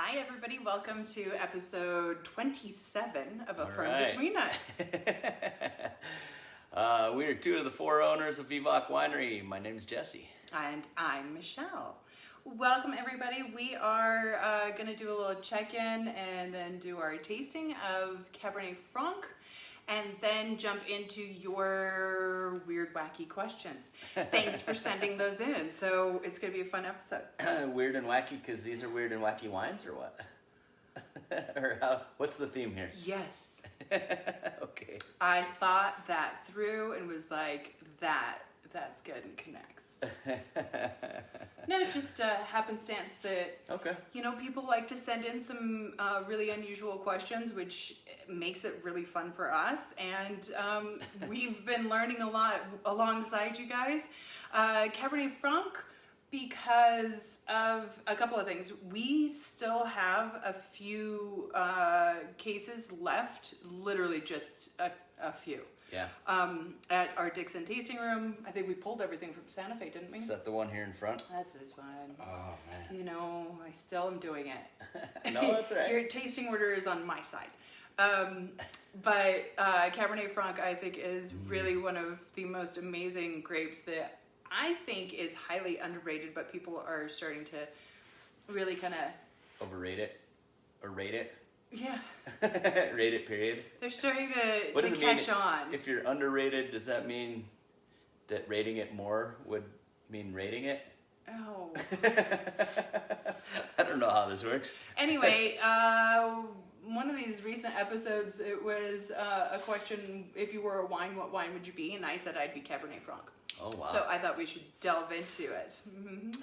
Hi, everybody. Welcome to episode 27 of A Fern Between Us. We are two of the four owners of Vivac Winery. My name is Jesse. And I'm Michelle. Welcome, everybody. We are going to do a little check-in and then do our tasting of Cabernet Franc and then jump into your weird, wacky questions. Thanks for sending those in. So it's going to be a fun episode. Weird and wacky because these are weird and wacky wines, or what? Or what's the theme here? Yes. Okay. I thought that through and was like, that's good and connects. No, just happenstance that, people like to send in some really unusual questions, which makes it really fun for us. And we've been learning a lot alongside you guys. Cabernet Franc, because of a couple of things. We still have a few cases left, literally just a few. Yeah. At our Dixon tasting room. I think we pulled everything from Santa Fe, didn't we? Is that the one here in front? That's this one. Oh, man. You know, I still am doing it. No, that's right. Your tasting order is on my side. But Cabernet Franc, I think, is really one of the most amazing grapes that I think is highly underrated, but people are starting to really kind of... Overrate it? Or rate it? Yeah. Rate it, period. They're starting to catch on. If you're underrated, does that mean that rating it more would mean rating it? Oh. I don't know how this works. Anyway, one of these recent episodes, it was a question, if you were a wine, what wine would you be? And I said I'd be Cabernet Franc. Oh, wow. So I thought we should delve into it.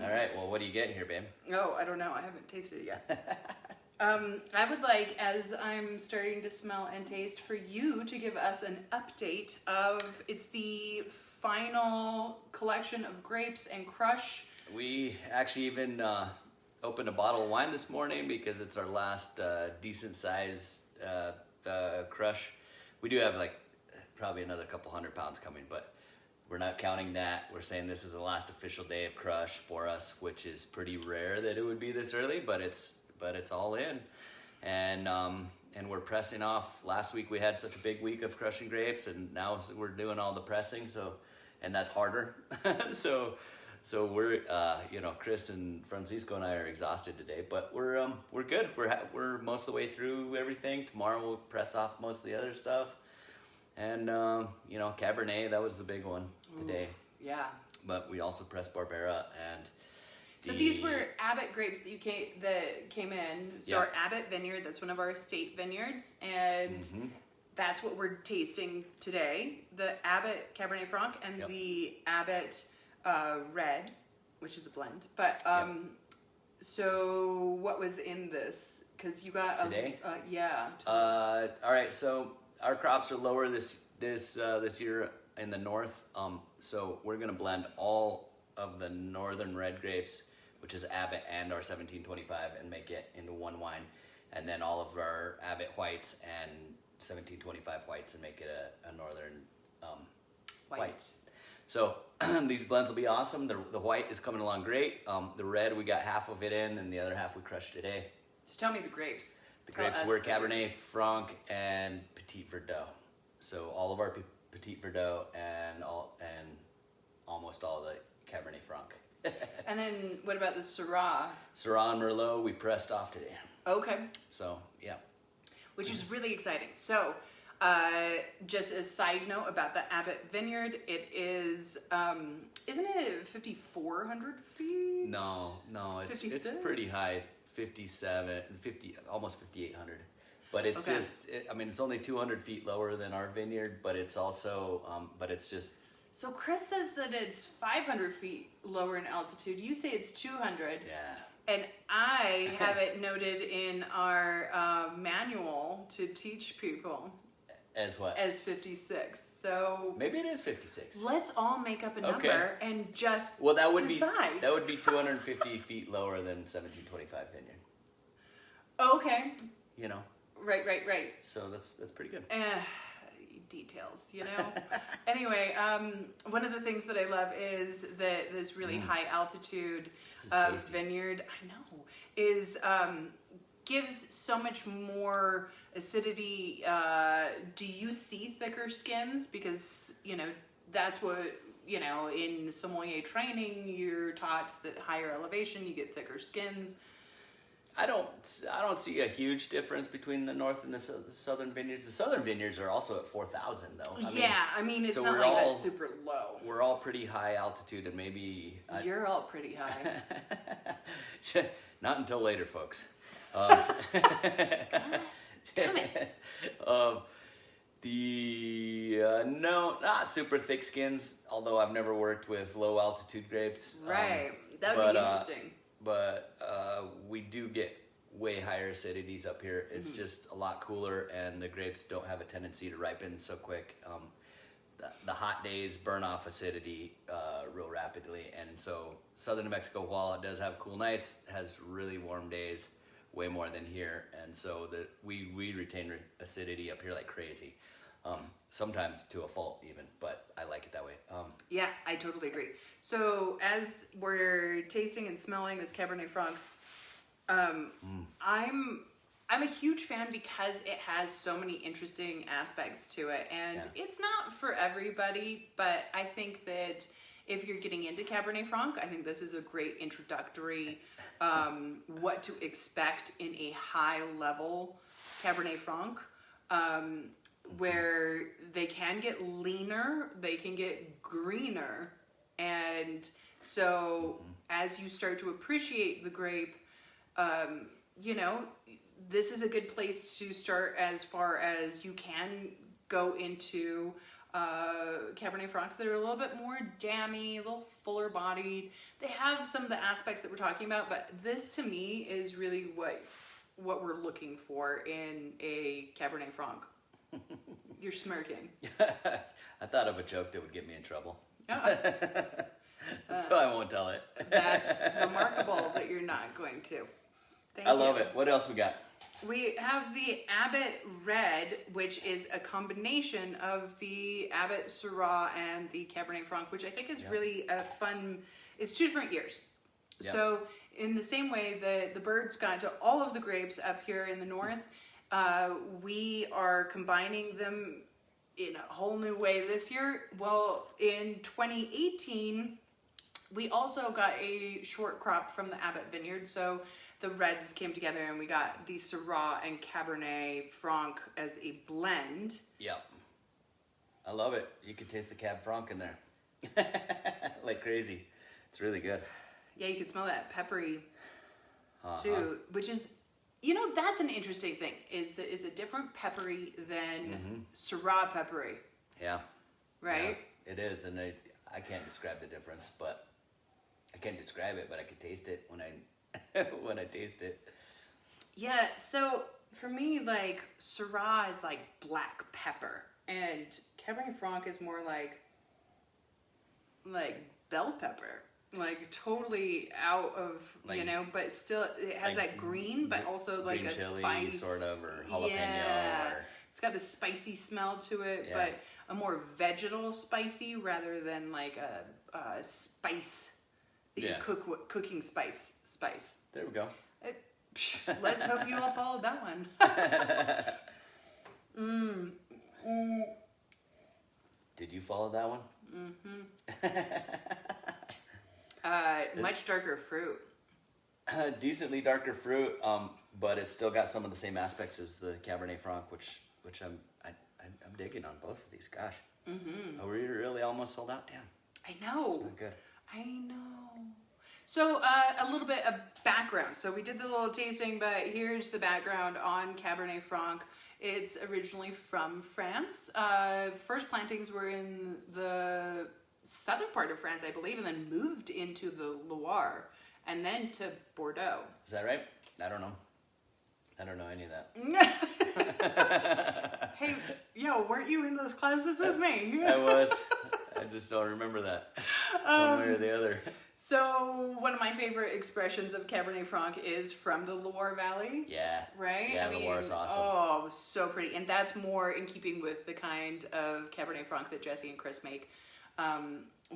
All right, well, what do you get here, babe? Oh, I don't know. I haven't tasted it yet. I would like, as I'm starting to smell and taste, for you to give us an update of, it's the final collection of grapes and crush. We actually even opened a bottle of wine this morning because it's our last decent size crush. We do have like probably another couple 100 pounds coming, but we're not counting that. We're saying this is the last official day of crush for us, which is pretty rare that it would be this early, but it's all in. And we're pressing off. Last week we had such a big week of crushing grapes, and now we're doing all the pressing, and that's harder. so we're Chris and Francisco and I are exhausted today, but we're good. We're most of the way through everything. Tomorrow we'll press off most of the other stuff. And Cabernet, that was the big one today. Ooh, yeah. But we also pressed Barbera and so these were Abbott grapes that came in. So our Abbott vineyard, that's one of our estate vineyards, and that's what we're tasting today. The Abbott Cabernet Franc and the Abbott Red, which is a blend. But so what was in this? Because you got today. Today. All right. So our crops are lower this year in the north. So we're gonna blend all of the northern red grapes, which is Abbott and our 1725, and make it into one wine, and then all of our Abbott whites and 1725 whites and make it a northern whites. So these blends will be awesome. The white is coming along great. The red, we got half of it in, and the other half we crushed today. Just tell me the grapes. The grapes were Cabernet Franc and Petit Verdot. So all of our Petit Verdot and almost all the Cabernet Franc. And then what about the Syrah? Syrah and Merlot we pressed off today. Okay. So, yeah. Which is really exciting. So, just a side note about the Abbott Vineyard, it is, isn't it 5,400 feet? No, it's pretty high. It's 50, almost 5,800. But it's it's only 200 feet lower than our vineyard, but it's also, So Chris says that it's 500 feet lower in altitude. You say it's 200. Yeah. And I have it noted in our manual to teach people. As what? As 56. So maybe it is 56. Let's all make up a number and just decide. That would be 250 feet lower than 1725 vineyard. Okay. You know. Right. So that's pretty good. Details, Anyway, one of the things that I love is that this really high altitude vineyard, I know, is gives so much more acidity. Do you see thicker skins? Because, that's what, in sommelier training, you're taught that higher elevation, you get thicker skins. I don't see a huge difference between the north and the southern vineyards. The southern vineyards are also at 4,000 though. It's so not like that's super low. We're all pretty high altitude, and maybe you're all pretty high. Not until later, folks. Come it. No, not super thick skins. Although I've never worked with low altitude grapes. Right, that would be interesting. But we do get way higher acidities up here. It's just a lot cooler, and the grapes don't have a tendency to ripen so quick. The hot days burn off acidity real rapidly, and so southern New Mexico, while it does have cool nights, has really warm days, way more than here, and so we retain acidity up here like crazy. Sometimes to a fault even, but I like it that way. Yeah, I totally agree. So as we're tasting and smelling this Cabernet Franc, I'm a huge fan because it has so many interesting aspects to it, and it's not for everybody, but I think that if you're getting into Cabernet Franc, I think this is a great introductory what to expect in a high level Cabernet Franc. Where they can get leaner, they can get greener, and so as you start to appreciate the grape, this is a good place to start as far as you can go into Cabernet Francs that are a little bit more jammy, a little fuller bodied. They have some of the aspects that we're talking about, but this to me is really what we're looking for in a Cabernet Franc. You're smirking. I thought of a joke that would get me in trouble. Oh. So I won't tell it. That's remarkable that you're not going to. I love it. What else we got? We have the Abbott Red, which is a combination of the Abbott Syrah and the Cabernet Franc, which I think is really a fun. It's 2 different years. Yep. So in the same way the birds got to all of the grapes up here in the north, we are combining them in a whole new way this year. Well, in 2018, we also got a short crop from the Abbott Vineyard. So the reds came together and we got the Syrah and Cabernet Franc as a blend. Yep. I love it. You can taste the Cab Franc in there. Like crazy. It's really good. Yeah, you can smell that peppery too, which is, that's an interesting thing, is that it's a different peppery than Syrah peppery. Yeah. Right? Yeah, it is, and I can't describe the difference, but I can't describe it, but I can taste it when I taste it. Yeah, so for me, like, Syrah is like black pepper, and Cabernet Franc is more like bell pepper. Like totally out of, but still it has that green, but also like a chili, spice, sort of, or jalapeno. Yeah, it's got a spicy smell to it, but a more vegetal spicy rather than like a spice that you cooking spice. There we go. Let's hope you all followed that one. Did you follow that one? Much darker fruit. Decently darker fruit, but it's still got some of the same aspects as the Cabernet Franc, which I'm digging on both of these. Gosh, oh, we're really almost sold out. Damn, I know. It's not good. I know. So a little bit of background. So we did the little tasting, but here's the background on Cabernet Franc. It's originally from France. First plantings were in the southern part of France, I believe, and then moved into the Loire and then to Bordeaux. Is that right? I don't know. I don't know any of that. Hey, weren't you in those classes with me? I was. I just don't remember that one way or the other. So one of my favorite expressions of Cabernet Franc is from the Loire Valley. Yeah. Right? Yeah, Loire is awesome. Oh, it was so pretty. And that's more in keeping with the kind of Cabernet Franc that Jesse and Chris make.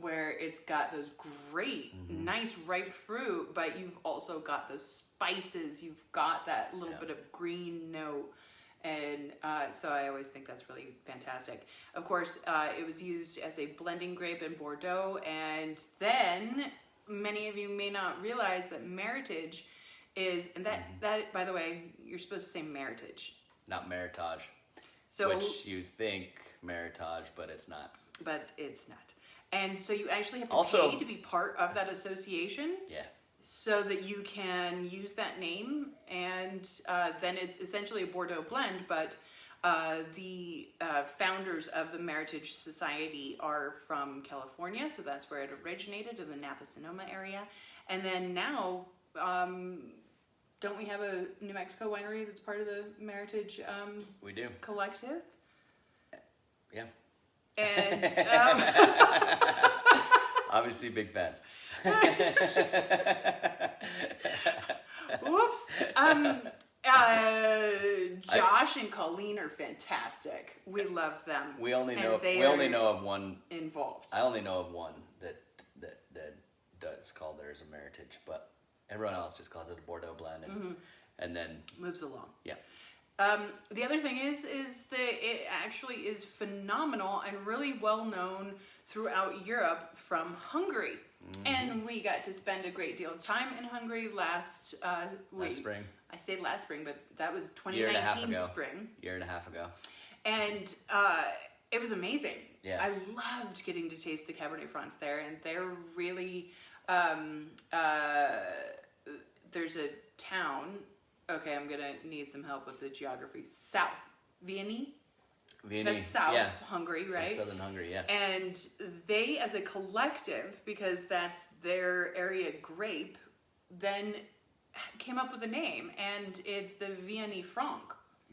where it's got those great, nice ripe fruit, but you've also got those spices. You've got that little bit of green note. And so I always think that's really fantastic. Of course, it was used as a blending grape in Bordeaux. And then many of you may not realize that Meritage is, and that by the way, you're supposed to say Meritage. Not Meritage. So, which you think Meritage, but it's not. But it's not. And so you actually have to Also, pay to be part of that association. Yeah. So that you can use that name, and then it's essentially a Bordeaux blend, but the founders of the Meritage Society are from California, so that's where it originated, in the Napa-Sonoma area. And then now, don't we have a New Mexico winery that's part of the Meritage we do. collective? Yeah. And obviously big fans. Whoops. Josh and Colleen are fantastic. We love them. We only know of one involved. I only know of one that does call theirs a Meritage, but everyone else just calls it a Bordeaux blend, and then moves along. Yeah. The other thing is that it actually is phenomenal and really well known throughout Europe from Hungary. And we got to spend a great deal of time in Hungary last spring. I say last spring, but that was 2019 spring. Year and a half ago. And it was amazing. Yeah. I loved getting to taste the Cabernet Francs there, and they're really there's a town. Okay, I'm gonna need some help with the geography. South Vianney. That's South Hungary, right? That's Southern Hungary, yeah. And they, as a collective, because that's their area grape, then came up with a name, and it's the Vianney Franc.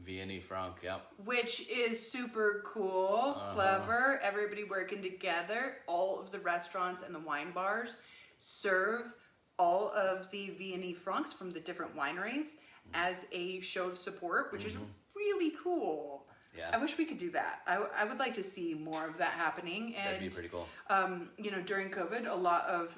Vianney Franc, yep. Which is super cool, clever, everybody working together. All of the restaurants and the wine bars serve all of the Vianney Francs from the different wineries as a show of support, which is really cool. Yeah. I wish we could do that. I would like to see more of that happening. And, that'd be pretty cool. During COVID, a lot of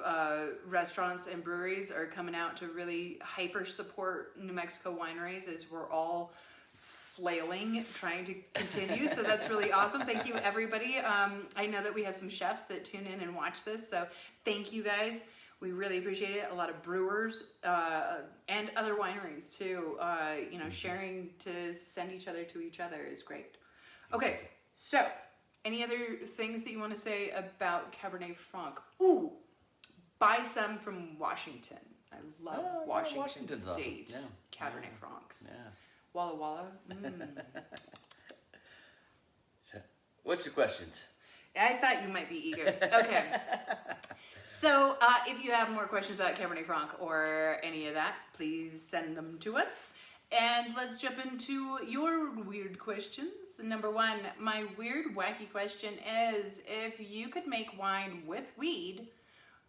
restaurants and breweries are coming out to really hyper support New Mexico wineries as we're all flailing, trying to continue. So that's really awesome. Thank you, everybody. I know that we have some chefs that tune in and watch this. So thank you guys. We really appreciate it. A lot of brewers and other wineries too. Sharing to send each other to each other is great. Okay, so any other things that you want to say about Cabernet Franc? Ooh, buy some from Washington. I love Washington State awesome. Cabernet Francs. Yeah. Walla Walla. What's your questions? I thought you might be eager. Okay. So if you have more questions about Cabernet Franc or any of that, please send them to us. And let's jump into your weird questions. Number one, my weird, wacky question is, if you could make wine with weed,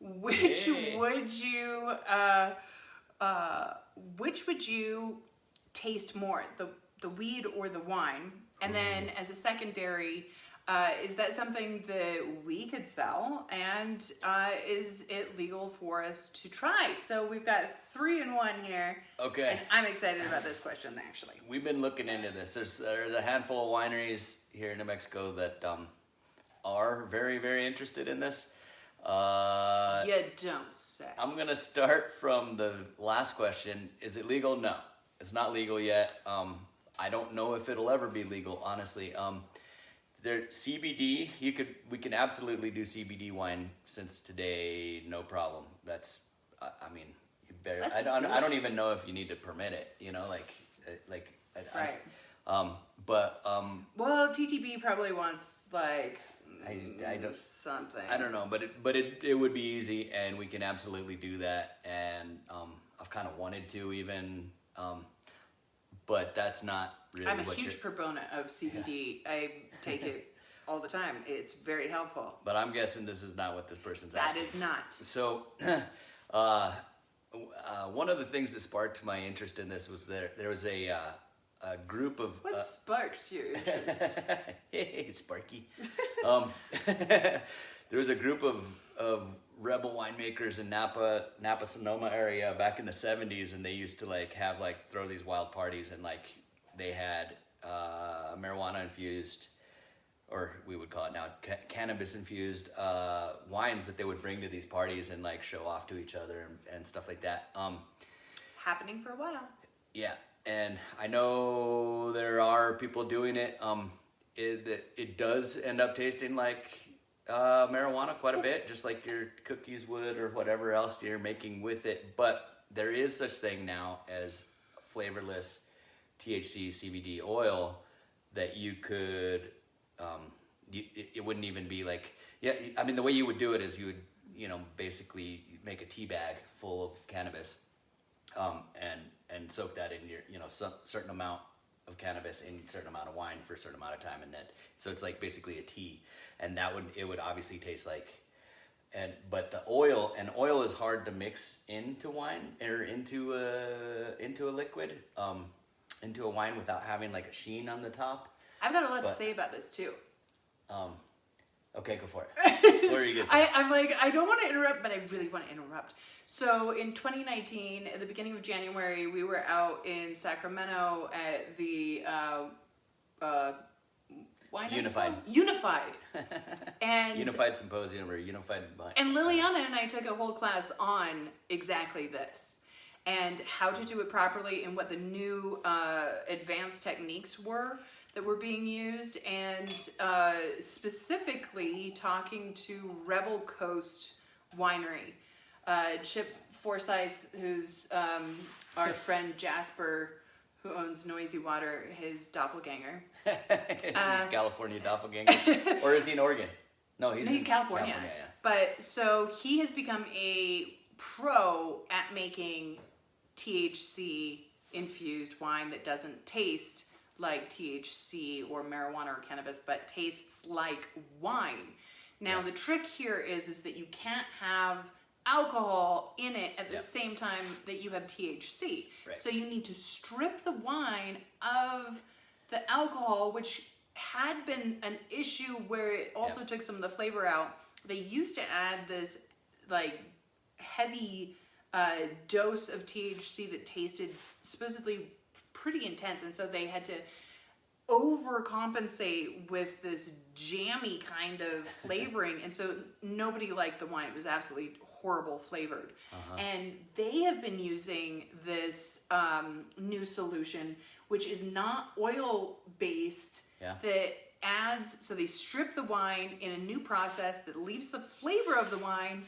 which would you taste more, the weed or the wine? And then as a secondary, is that something that we could sell, and is it legal for us to try? So we've got 3 in 1 here. Okay. And I'm excited about this question, actually. We've been looking into this. There's a handful of wineries here in New Mexico that are very, very interested in this. You don't say. I'm going to start from the last question. Is it legal? No. It's not legal yet. I don't know if it'll ever be legal, honestly. There, CBD, we can absolutely do CBD wine since today, no problem. That's, I mean, you better. I don't even know if you need to permit it. Right. Well, TTB probably wants I don't something. I don't know, but it would be easy, and we can absolutely do that. And I've kind of wanted to even, but that's not really. I'm a huge proponent of CBD. Yeah. I take it all the time. It's very helpful. But I'm guessing this is not what this person's asking. That is not. So, one of the things that sparked my interest in this was there was a group of. What sparked your interest? Hey, Sparky. there was a group of rebel winemakers in Napa Sonoma area back in the 70s, and they used to like have like throw these wild parties, and like they had marijuana infused, or we would call it now cannabis infused wines that they would bring to these parties and like show off to each other and stuff like that. Happening for a while. Yeah, and I know there are people doing it. It does end up tasting like marijuana quite a bit, just like your cookies would or whatever else you're making with it. But there is such thing now as flavorless THC CBD oil that you could, it wouldn't even be like, I mean, the way you would do it is you would, basically make a tea bag full of cannabis, and soak that in your, some certain amount of cannabis in a certain amount of wine for a certain amount of time, and then so it's like basically a tea, and it would obviously taste like, but the oil is hard to mix into wine or into a liquid, into a wine without having like a sheen on the top. I've got a lot to say about this too. Okay, go for it. What are you gonna say? I'm like, I don't want to interrupt, but I really want to interrupt. So in 2019, at the beginning of January, we were out in Sacramento at the wine Unified. Expo? Unified. And Unified Symposium or Unified. And Liliana and I took a whole class on exactly this and how to do it properly and what the new advanced techniques were that were being used, and specifically talking to Rebel Coast Winery. Chip Forsyth, who's our friend Jasper, who owns Noisy Water, his doppelganger. Is his California doppelganger? Or is he in Oregon? No, he's California. Yeah. But so he has become a pro at making THC infused wine that doesn't taste like THC or marijuana or cannabis, but tastes like wine. Now the trick here is that you can't have alcohol in it at the same time that you have THC. Right. So you need to strip the wine of the alcohol, which had been an issue where it also took some of the flavor out. They used to add this like heavy dose of THC that tasted supposedly pretty intense, and so they had to overcompensate with this jammy kind of flavoring, and so nobody liked the wine. It was absolutely horrible flavored. And they have been using this new solution, which is not oil based, that adds, so they strip the wine in a new process that leaves the flavor of the wine,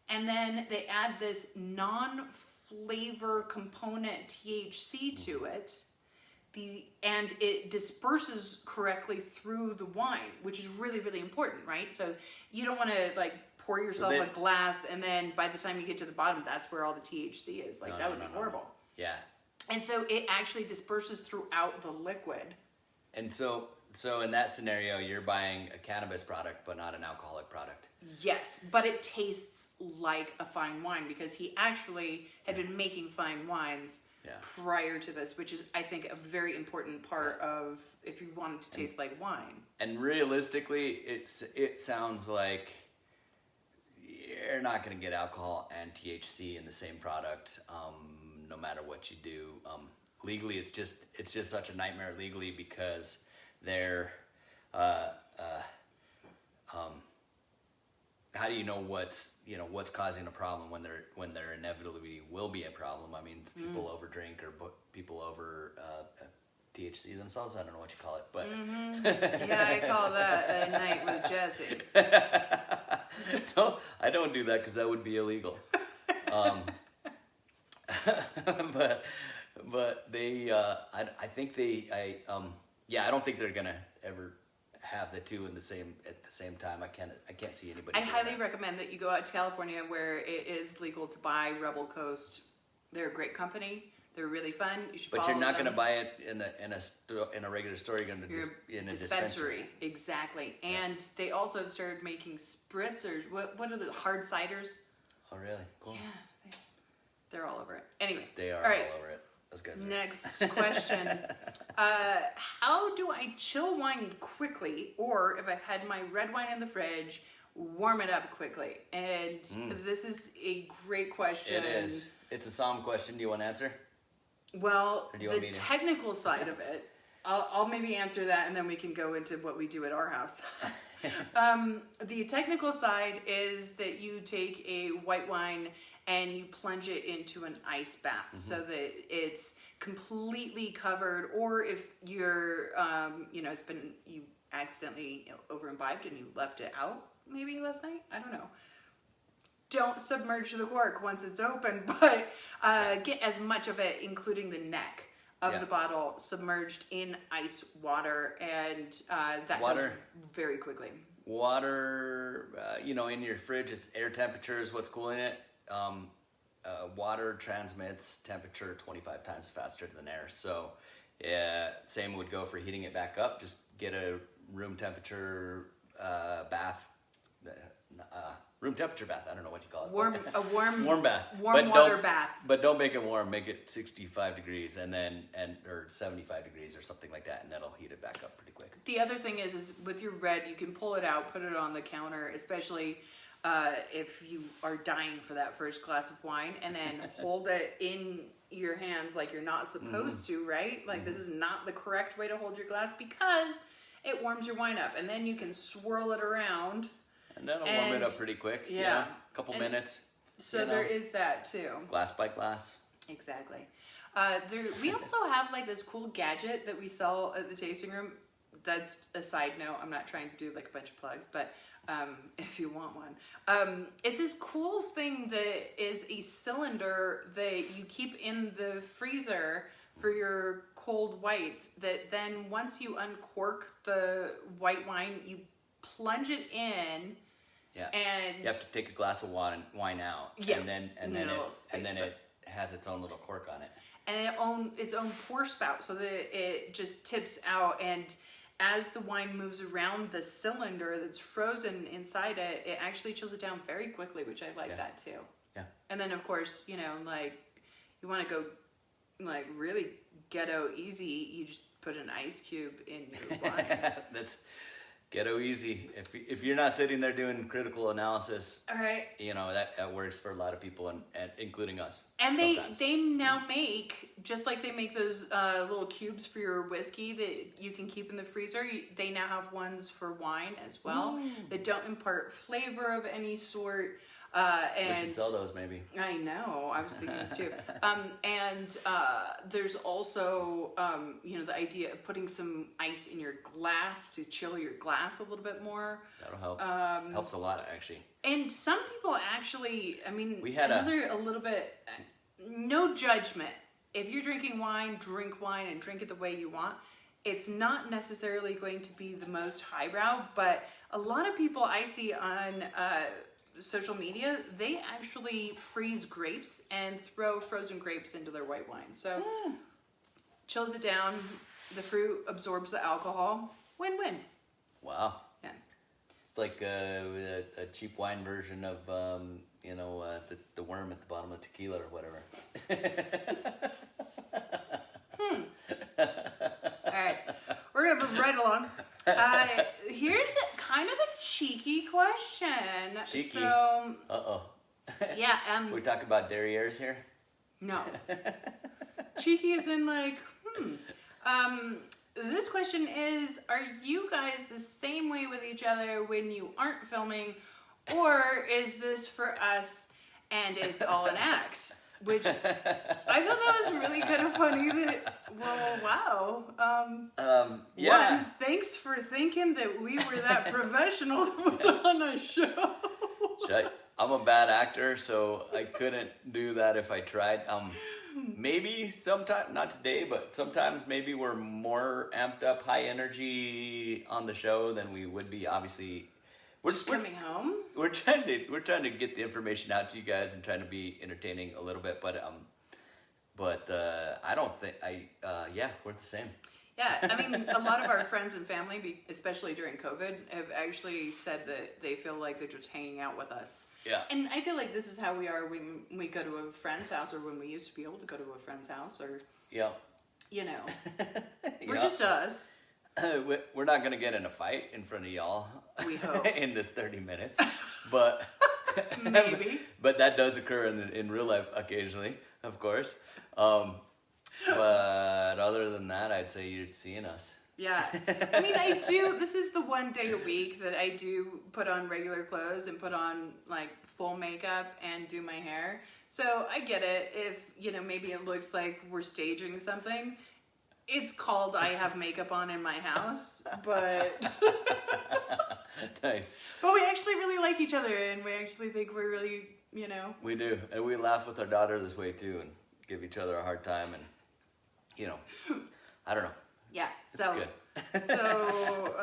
and then they add this non-flavor component THC to it. And it disperses correctly through the wine, which is really, really important, right? So you don't want to like pour yourself a glass and then by the time you get to the bottom, that's where all the THC is. Like that would be horrible. Yeah. And so it actually disperses throughout the liquid. And so in that scenario, you're buying a cannabis product, but not an alcoholic product. Yes, but it tastes like a fine wine because he actually had been making fine wines prior to this, which is, I think, a very important part of if you want it to taste like wine. And realistically, it sounds like you're not going to get alcohol and THC in the same product, no matter what you do. Legally, it's just such a nightmare legally because they're how do you know what's causing a problem when there inevitably will be a problem? I mean, people overdrink or people over THC themselves. I don't know what you call it, but yeah, I call that a night with Jesse. No, I don't do that because that would be illegal. But they, I think I don't think they're gonna ever have the two at the same time. I can't see anybody. I highly recommend that you go out to California where it is legal to buy Rebel Coast. They're a great company. They're really fun. You should. But you're not going to buy it in a regular store. You're going to in a dispensary. Exactly. And they also have started making spritzers. What are the hard ciders? Oh, really? Cool. Yeah, they're all over it. Anyway, they are all over it. Those guys are. Next question. How do I chill wine quickly, or if I've had my red wine in the fridge, warm it up quickly? And this is a great question. It is. It's a solemn question. Do you want to answer? Well, the technical side of it, I'll maybe answer that, and then we can go into what we do at our house. The technical side is that you take a white wine and you plunge it into an ice bath so that it's completely covered, or if you're, it's been, you accidentally over imbibed and you left it out maybe last night, I don't know. Don't submerge the cork once it's open, but get as much of it, including the neck of the bottle, submerged in ice water, and that goes very quickly. Water, in your fridge, it's air temperature is what's cooling it. Water transmits temperature 25 times faster than air. So same would go for heating it back up. Just get a room temperature bath. Room temperature bath. I don't know what you call it. Warm bath. Warm water bath. But don't make it warm. Make it 65 degrees or 75 degrees or something like that, and that'll heat it back up pretty quick. The other thing is with your red, you can pull it out, put it on the counter, especially if you are dying for that first glass of wine, and then hold it in your hands like you're not supposed to, right? Like this is not the correct way to hold your glass because it warms your wine up, and then you can swirl it around. And that'll warm it up pretty quick. Yeah. A couple minutes. So there is that too. Glass by glass. Exactly. We also have like this cool gadget that we sell at the tasting room. That's a side note. I'm not trying to do like a bunch of plugs, but if you want one. It's this cool thing that is a cylinder that you keep in the freezer for your cold whites, that then once you uncork the white wine, you plunge it in. Yeah, and you have to take a glass of wine out, yeah, and then it has its own little cork on it, and its own pour spout, so that it just tips out. And as the wine moves around the cylinder that's frozen inside it, it actually chills it down very quickly, which I like that too. Yeah, and then of course, like you want to go like really ghetto easy, you just put an ice cube in your wine. That's ghetto easy. If you're not sitting there doing critical analysis, all right, that works for a lot of people, and including us. And they now make, just like they make those little cubes for your whiskey that you can keep in the freezer, they now have ones for wine as well that don't impart flavor of any sort. And we should sell those maybe. I know, I was thinking this too. And there's also, the idea of putting some ice in your glass to chill your glass a little bit more. That'll help. Helps a lot, actually. And some people actually, we had a little bit, no judgment. If you're drinking wine, drink wine and drink it the way you want. It's not necessarily going to be the most highbrow, but a lot of people I see on social media, they actually freeze grapes and throw frozen grapes into their white wine. So chills it down, the fruit absorbs the alcohol. Win-win. Wow. Yeah. It's like a cheap wine version of the worm at the bottom of tequila or whatever. All right, we're gonna move right along. Here's kind of a cheeky question. Cheeky. So, yeah. We talk about derrieres here. No. Cheeky is in like, This question is: are you guys the same way with each other when you aren't filming, or is this for us and it's all an act? Which I thought that was really kind of funny. Yeah. One, thanks for thinking that we were that professional to put on a show. I'm a bad actor, so I couldn't do that if I tried. Maybe sometime, not today, but sometimes maybe we're more amped up, high energy on the show than we would be. Obviously, we're coming home. We're trying to get the information out to you guys and trying to be entertaining a little bit, but I don't think we're the same. Yeah, a lot of our friends and family, especially during COVID, have actually said that they feel like they're just hanging out with us. Yeah. And I feel like this is how we are when we go to a friend's house, or when we used to be able to go to a friend's house, or yeah, we're just us. we're not gonna get in a fight in front of y'all. We hope. In this 30 minutes, but maybe. But that does occur in real life occasionally, of course. But other than that, I'd say you're seeing us. Yeah. I mean, I do. This is the one day a week that I do put on regular clothes and put on like full makeup and do my hair. So I get it if, maybe it looks like we're staging something. It's called I have makeup on in my house, but... Nice. But we actually really like each other, and we actually think we're really, We do. And we laugh with our daughter this way, too, and give each other a hard time, and, I don't know. Yeah, It's good. So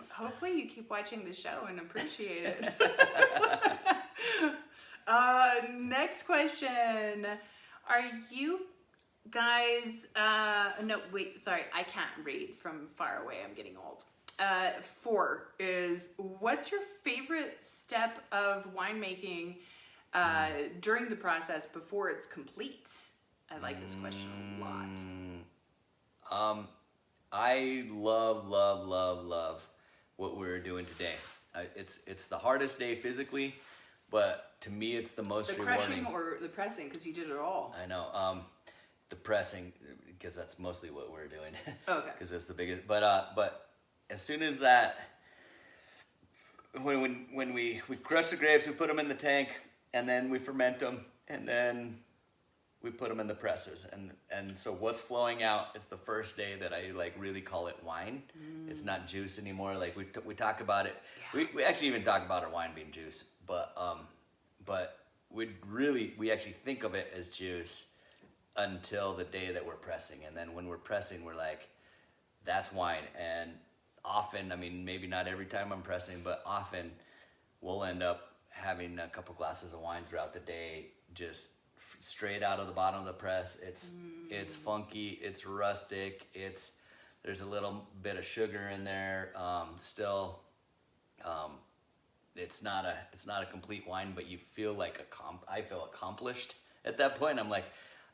hopefully you keep watching the show and appreciate it. Next question. Are you guys, no, wait, sorry, I can't read from far away. I'm getting old. 4 is, what's your favorite step of winemaking during the process before it's complete? I like this question a lot. I love what we're doing today. It's the hardest day physically, but to me it's the most rewarding. The crushing or the pressing, because you did it all. I know. The pressing, because that's mostly what we're doing. Okay. Because that's the biggest. But as soon as that, when we crush the grapes, we put them in the tank, and then we ferment them, and then we put them in the presses, and so what's flowing out is the first day that I really call it wine. It's not juice anymore. Like we talk about it. Yeah. We actually even talk about our wine being juice, but we actually think of it as juice until the day that we're pressing, and then when we're pressing, we're like, that's wine. And often, I mean, maybe not every time I'm pressing, but often we'll end up having a couple glasses of wine throughout the day, just straight out of the bottom of the press. It's funky, it's rustic, there's a little bit of sugar in there. Still, it's not a complete wine, but you feel like I feel accomplished at that point. I'm like,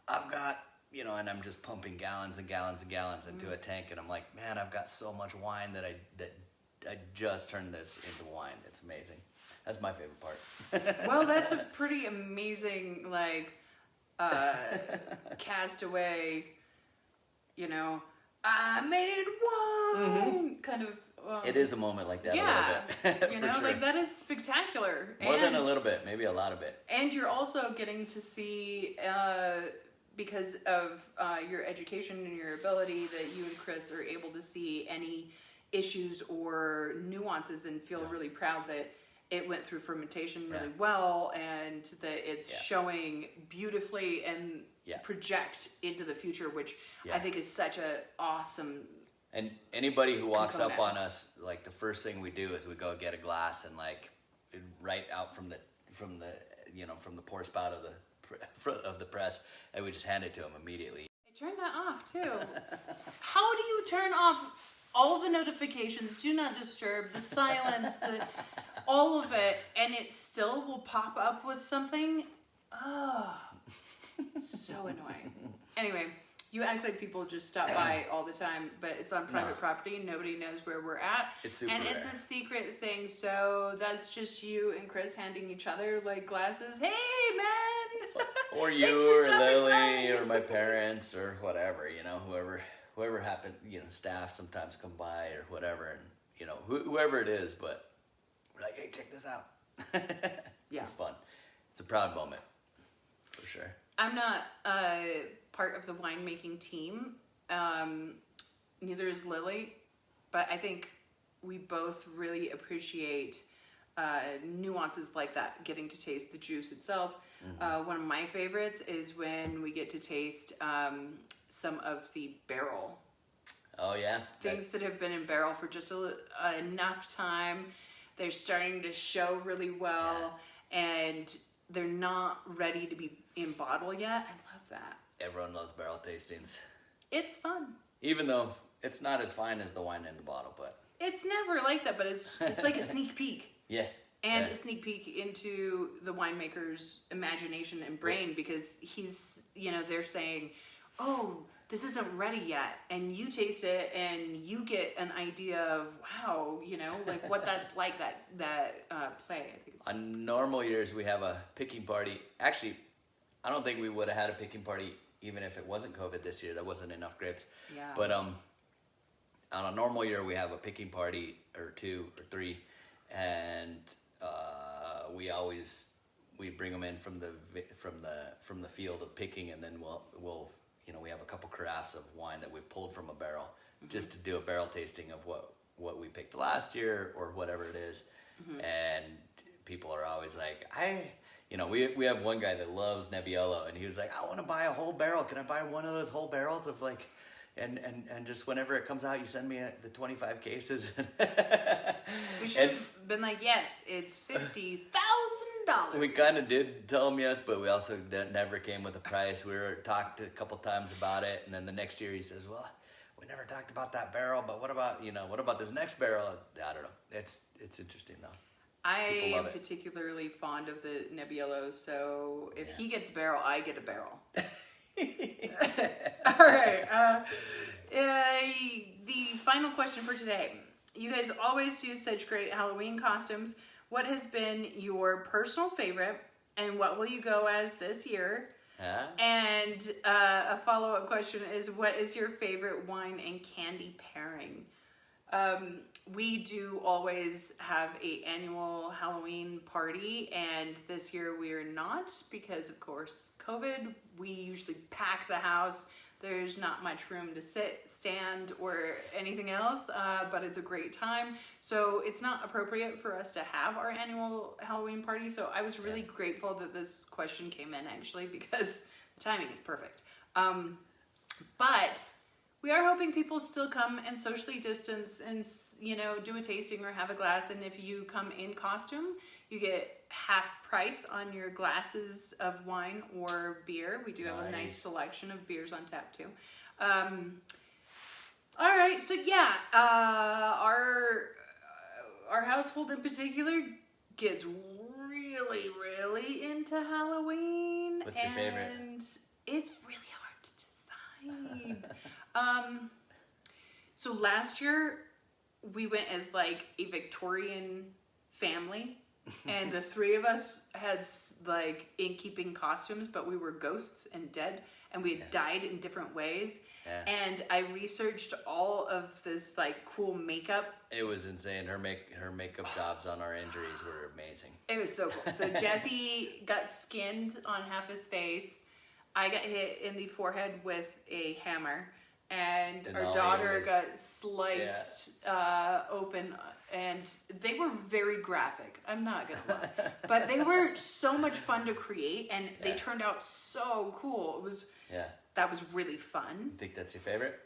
I've got, and I'm just pumping gallons and gallons and gallons into a tank, and I'm like, man, I've got so much wine that I just turned this into wine. It's amazing. That's my favorite part. Well, that's a pretty amazing, Castaway, I made wine, kind of. It is a moment like that, yeah, a little bit. Sure. That is spectacular. More than a little bit, maybe a lot of it. And you're also getting to see, because of your education and your ability, that you and Chris are able to see any issues or nuances and feel really proud that it went through fermentation really well, and that it's showing beautifully and project into the future, which I think is such a awesome. And anybody who walks up on us, the first thing we do is we go get a glass and right out from the pour spout of the press, and we just hand it to them immediately. I turned that off too. How do you turn off all the notifications, do not disturb, the silence, all of it, and it still will pop up with something? Oh, so annoying. Anyway, you act like people just stop by all the time, but it's on private property. Nobody knows where we're at. It's super and rare. It's a secret thing, so that's just you and Chris handing each other glasses. Hey, man! Or you, or Lily, or my parents, or whatever, whoever happened, staff sometimes come by or whatever, and whoever it is, but we're like, hey, check this out. Yeah, it's fun. It's a proud moment, for sure. I'm not part of the winemaking team. Neither is Lily, but I think we both really appreciate nuances like that, getting to taste the juice itself. One of my favorites is when we get to taste some of the barrel. Oh, yeah. Things that have been in barrel for just enough time. They're starting to show really well, and they're not ready to be in bottle yet. I love that. Everyone loves barrel tastings. It's fun. Even though it's not as fine as the wine in the bottle, but... It's never like that, but it's like a sneak peek. Yeah. And a sneak peek into the winemaker's imagination and brain, because he's, they're saying, oh, this isn't ready yet, and you taste it and you get an idea of, wow, you know, like what that's like, that play. I think it's on normal years we have a picking party. Actually, I don't think we would have had a picking party even if it wasn't COVID this year. There wasn't enough grapes. Yeah. But on a normal year we have a picking party or 2 or 3, and we bring them in from the field of picking, and then we'll you know, we have a couple carafes of wine that we've pulled from a barrel, just to do a barrel tasting of what we picked last year or whatever it is. And people are always like, you know, we have one guy that loves Nebbiolo, and he was like, I want to buy a whole barrel. Can I buy one of those whole barrels of like, and just whenever it comes out, you send me the 25 cases. We should have been like, yes, it's $50,000. We kind of did tell him yes, but we also never came with a price. We talked a couple times about it, and then the next year he says, well, we never talked about that barrel, but what about this next barrel? I don't know. It's interesting though. I am particularly fond of the Nebbiolo, so if he gets a barrel, I get a barrel. All right. The final question for today. You guys always do such great Halloween costumes. What has been your personal favorite, and what will you go as this year? And a follow-up question is, what is your favorite wine and candy pairing? We do always have an annual Halloween party, and this year we are not because, of course, COVID. We usually pack the house. There's not much room to sit, stand, or anything else, but it's a great time. So it's not appropriate for us to have our annual Halloween party. So I was really grateful that this question came in, actually, because the timing is perfect. But we are hoping people still come and socially distance and, you know, do a tasting or have a glass. And if you come in costume, you get half price on your glasses of wine or beer. We do have a nice selection of beers on tap too. All right, so yeah, our household in particular gets really, really into Halloween. What's your favorite? And it's really hard to decide. So last year we went as like a Victorian family, and the 3 of us had like innkeeping costumes, but we were ghosts and dead, and we had died in different ways. And I researched all of this like cool makeup. It was insane. Her makeup jobs on our injuries were amazing. It was so cool. So Jesse got skinned on half his face. I got hit in the forehead with a hammer, and our daughter got sliced open, and they were very graphic. I'm not gonna lie, but they were so much fun to create, and they turned out so cool. It was that was really fun. You think that's your favorite?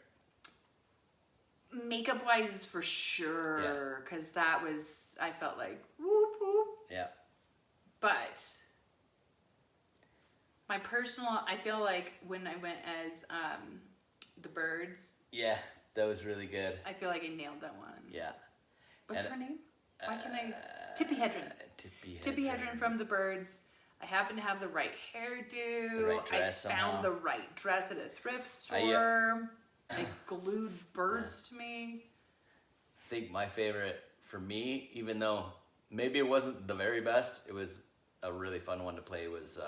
Makeup wise, for sure, because that was, I felt like whoop whoop. Yeah. But my personal, I feel like when I went as the birds. Yeah, that was really good. I feel like I nailed that one. Yeah. What's her name? Why can I? Tippi Hedren. Tippi Hedren from the birds. I happen to have the right hairdo. The right dress I found the right dress at a thrift store. They glued birds to me. I think my favorite for me, even though maybe it wasn't the very best, it was a really fun one to play, was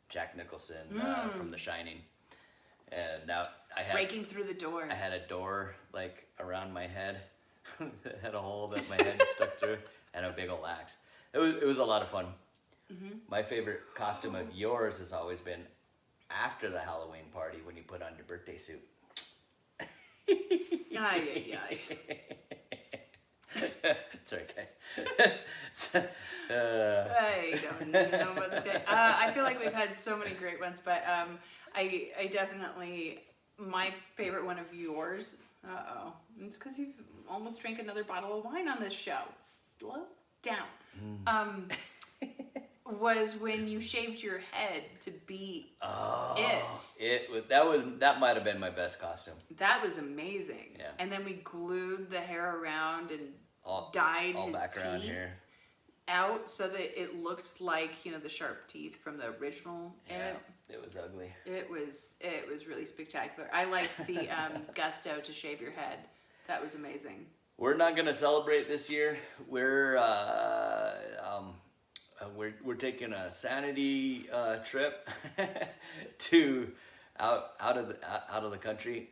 Jack Nicholson from The Shining. And now I had breaking through the door. I had a door like around my head that had a hole that my head stuck through, and a big old axe. It was a lot of fun. Mm-hmm. My favorite costume of yours has always been after the Halloween party when you put on your birthday suit. Sorry, guys. I don't know about this guy. I feel like we've had so many great ones, but I definitely, my favorite one of yours, it's because you've almost drank another bottle of wine on this show. Slow down. Was when you shaved your head to be it. That might have been my best costume. That was amazing. Yeah. And then we glued the hair around and dyed his back teeth around here out so that it looked like, you know, the sharp teeth from the original. Yeah, It was ugly. It was really spectacular. I liked the gusto to shave your head. That was amazing. We're not gonna celebrate this year. We're taking a sanity trip to out of the country.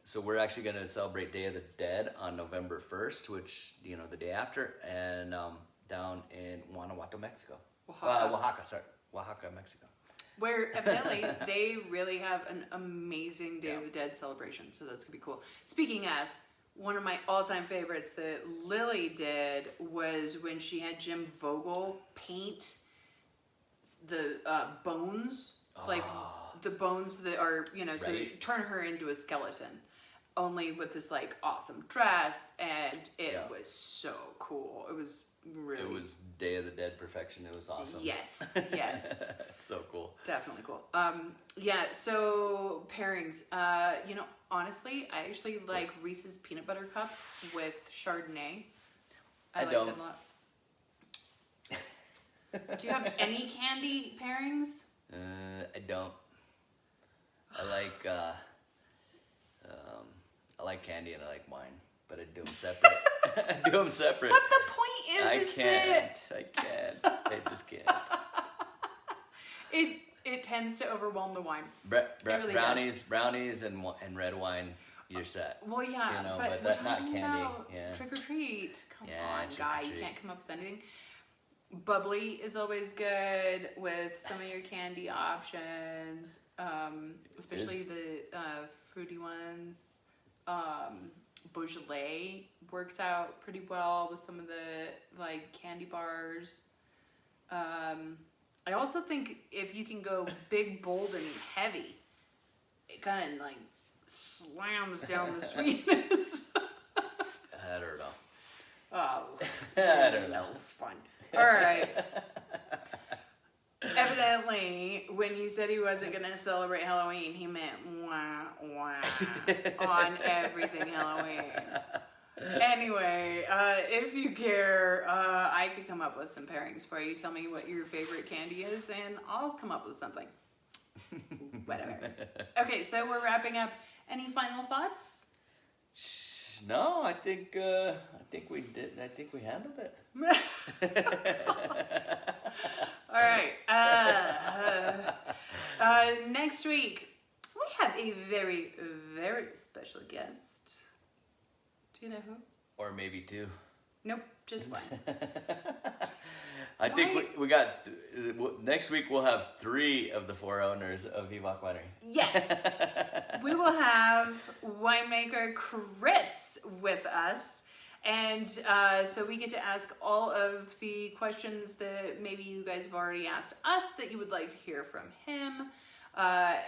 So we're actually gonna celebrate Day of the Dead on November 1st, which the day after, and down in Guanajuato, Mexico. Oaxaca, Mexico. Where evidently they really have an amazing Day of the Dead celebration, so that's gonna be cool. Speaking of, one of my all-time favorites that Lily did was when she had Jim Vogel paint the bones, like the bones that are, so turn her into a skeleton, only with this like awesome dress, and it was so cool. It was really... It was Day of the Dead perfection. It was awesome. Yes. It's so cool. Definitely cool. So pairings. Honestly, I actually like Reese's peanut butter cups with Chardonnay. I like don't. them a lot. Do you have any candy pairings? I don't. I like candy and I like wine, but I do them separate. I do them separate. But the point is, I can't. I just can't. It tends to overwhelm the wine. Really brownies, and red wine. You're set. Well, yeah, but that's not candy. Trick or treat. Come on, trick guy. or treat. You can't come up with anything. Bubbly is always good with some of your candy options, especially the fruity ones. Beaujolais works out pretty well with some of the like candy bars. I also think if you can go big, bold, and heavy, it kind of like slams down the sweetness. I don't know. Oh, I don't know. Fun. All right. Evidently, when he said he wasn't going to celebrate Halloween, he meant wah, wah, on everything Halloween. Anyway, if you care, I could come up with some pairings for you. Tell me what your favorite candy is, and I'll come up with something. Whatever. Okay, so we're wrapping up. Any final thoughts? No, I think we did. I think we handled it. All right. Next week, we have a very, very special guest. Do you know who? Or maybe two. Nope, just one. I think we got... next week we'll have 3 of the 4 owners of Vivac Winery. Yes. We will have winemaker Chris with us. And so we get to ask all of the questions that maybe you guys have already asked us that you would like to hear from him.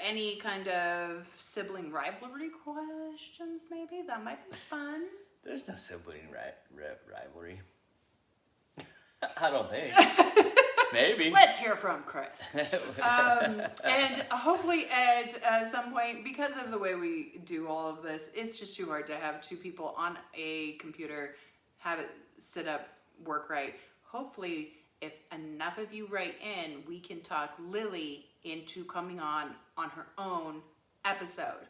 Any kind of sibling rivalry questions, maybe? That might be fun. There's no sibling rivalry. I don't think. Maybe. Let's hear from Chris. And hopefully at some point, because of the way we do all of this, it's just too hard to have 2 people on a computer, have it sit up, work right. Hopefully, if enough of you write in, we can talk Lily into coming on her own episode.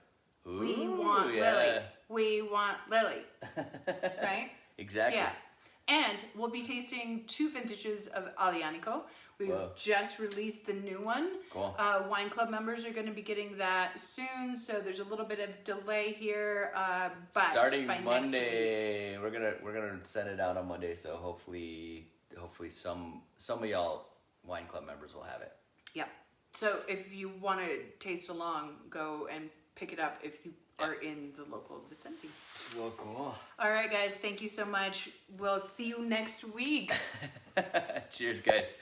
Ooh, we want Lily. We want Lily. Right? Exactly. Yeah. And we'll be tasting 2 vintages of Alianico. We've just released the new one. Cool. Wine Club members are going to be getting that soon, so there's a little bit of delay here. But starting by Monday, we're gonna send it out on Monday. So hopefully some of y'all Wine Club members will have it. Yeah. So if you want to taste along, go and pick it up if you are in the local vicinity. Well, cool. All right, guys. Thank you so much. We'll see you next week. Cheers, guys.